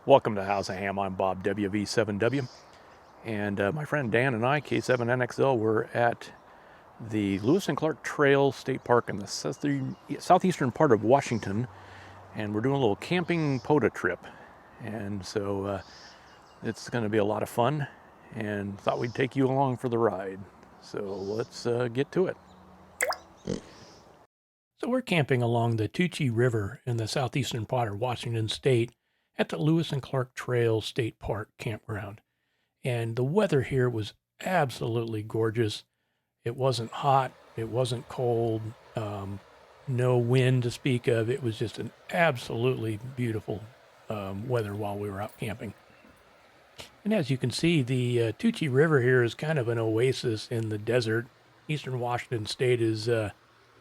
Welcome to House of Ham. I'm Bob WV7W, and my friend Dan and I, K7NXL, were at the Lewis and Clark Trail State Park in the southeastern part of Washington, and we're doing a little camping POTA trip. And so it's going to be a lot of fun, and thought we'd take you along for the ride. So let's get to it. So we're camping along the Tucci River in the southeastern part of Washington State at the Lewis and Clark Trail State Park campground. And the weather here was absolutely gorgeous. It wasn't hot, it wasn't cold, no wind to speak of. It was just an absolutely beautiful weather while we were out camping. And as you can see, the Tucci River here is kind of an oasis in the desert. Eastern Washington State is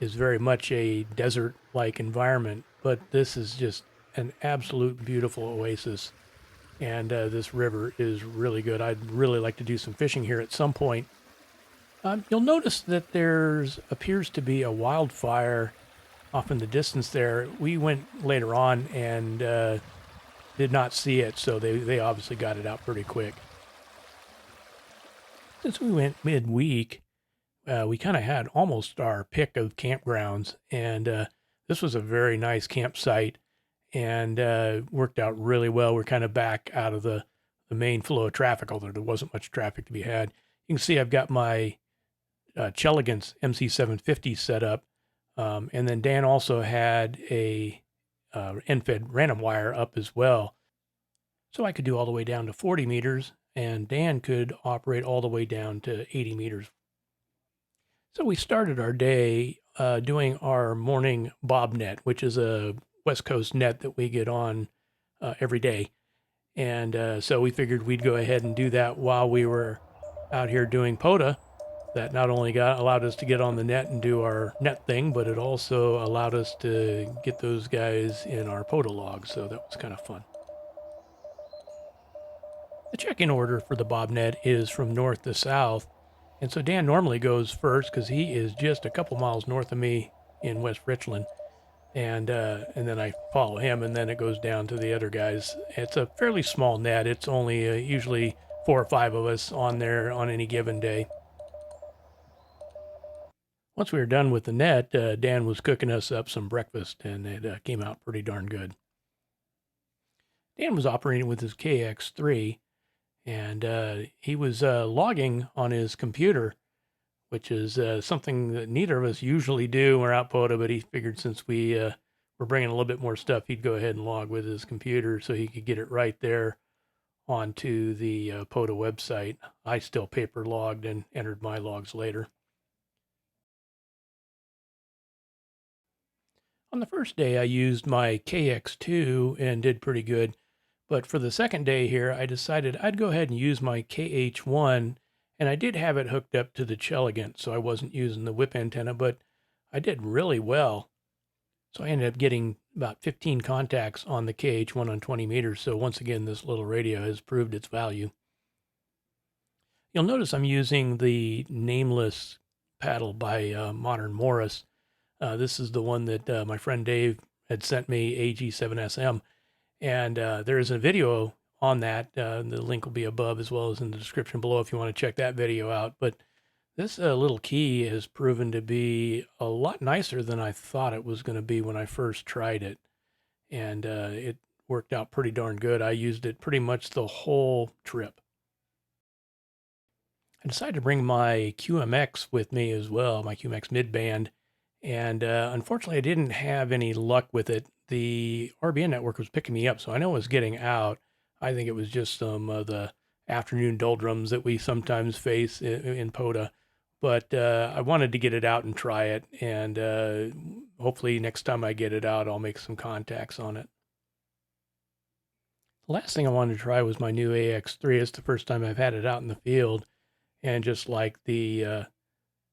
very much a desert-like environment, but this is just an absolute beautiful oasis, and this river is really good. I'd really like to do some fishing here at some point. You'll notice that there's appears to be a wildfire off in the distance there. We went later on and did not see it, so they obviously got it out pretty quick. Since we went midweek, we kind of had almost our pick of campgrounds, and this was a very nice campsite. And worked out really well. We're kind of back out of the main flow of traffic, although there wasn't much traffic to be had. You can see I've got my Chelegans MC750 set up. And then Dan also had a end-fed random wire up as well. So I could do all the way down to 40 meters, and Dan could operate all the way down to 80 meters. So we started our day doing our morning bob net, which is a West Coast net that we get on every day. And so we figured we'd go ahead and do that while we were out here doing POTA. That not only allowed us to get on the net and do our net thing, but it also allowed us to get those guys in our POTA log. So that was kind of fun. The check-in order for the bob net is from north to south. And so Dan normally goes first because he is just a couple miles north of me in West Richland. And then I follow him, and then it goes down to the other guys. It's a fairly small net. It's only usually 4 or 5 of us on there on any given day. Once we were done with the net, Dan was cooking us up some breakfast, and it came out pretty darn good. Dan was operating with his KX3, and he was logging on his computer, which is something that neither of us usually do when we're out POTA, but he figured since we were bringing a little bit more stuff, he'd go ahead and log with his computer so he could get it right there onto the POTA website. I still paper logged and entered my logs later. On the first day, I used my KX2 and did pretty good, but for the second day here, I decided I'd go ahead and use my KH1. And I did have it hooked up to the Chelegant, so I wasn't using the whip antenna, but I did really well. So I ended up getting about 15 contacts on the KH1 on 20 meters. So once again, this little radio has proved its value. You'll notice I'm using the nameless paddle by Modern Morris. This is the one that my friend Dave had sent me, AG7SM. And there is a video on that. The link will be above as well as in the description below if you want to check that video out. But this little key has proven to be a lot nicer than I thought it was going to be when I first tried it. And it worked out pretty darn good. I used it pretty much the whole trip. I decided to bring my QMX with me as well, my QMX midband. And unfortunately, I didn't have any luck with it. The RBN network was picking me up, so I know it was getting out. I think it was just some of the afternoon doldrums that we sometimes face in POTA. But I wanted to get it out and try it. And hopefully next time I get it out, I'll make some contacts on it. The last thing I wanted to try was my new AX3. It's the first time I've had it out in the field. And just like the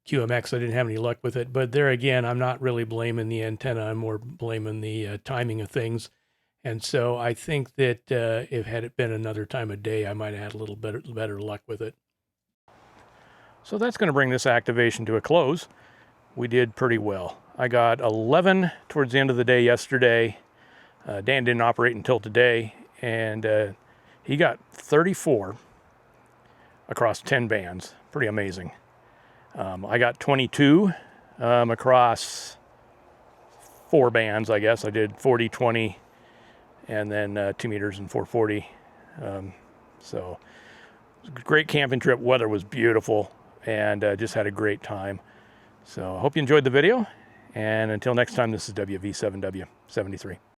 QMX, I didn't have any luck with it. But there again, I'm not really blaming the antenna. I'm more blaming the timing of things. And so I think that if had it been another time of day, I might have had a little better luck with it. So that's going to bring this activation to a close. We did pretty well. I got 11 towards the end of the day yesterday. Dan didn't operate until today, and he got 34 across 10 bands. Pretty amazing. I got 22 across 4 bands, I guess. I did 40, 20, and then 2 meters and 440. So it was a great camping trip. Weather was beautiful, and just had a great time. So I hope you enjoyed the video. And until next time, this is WV7W73.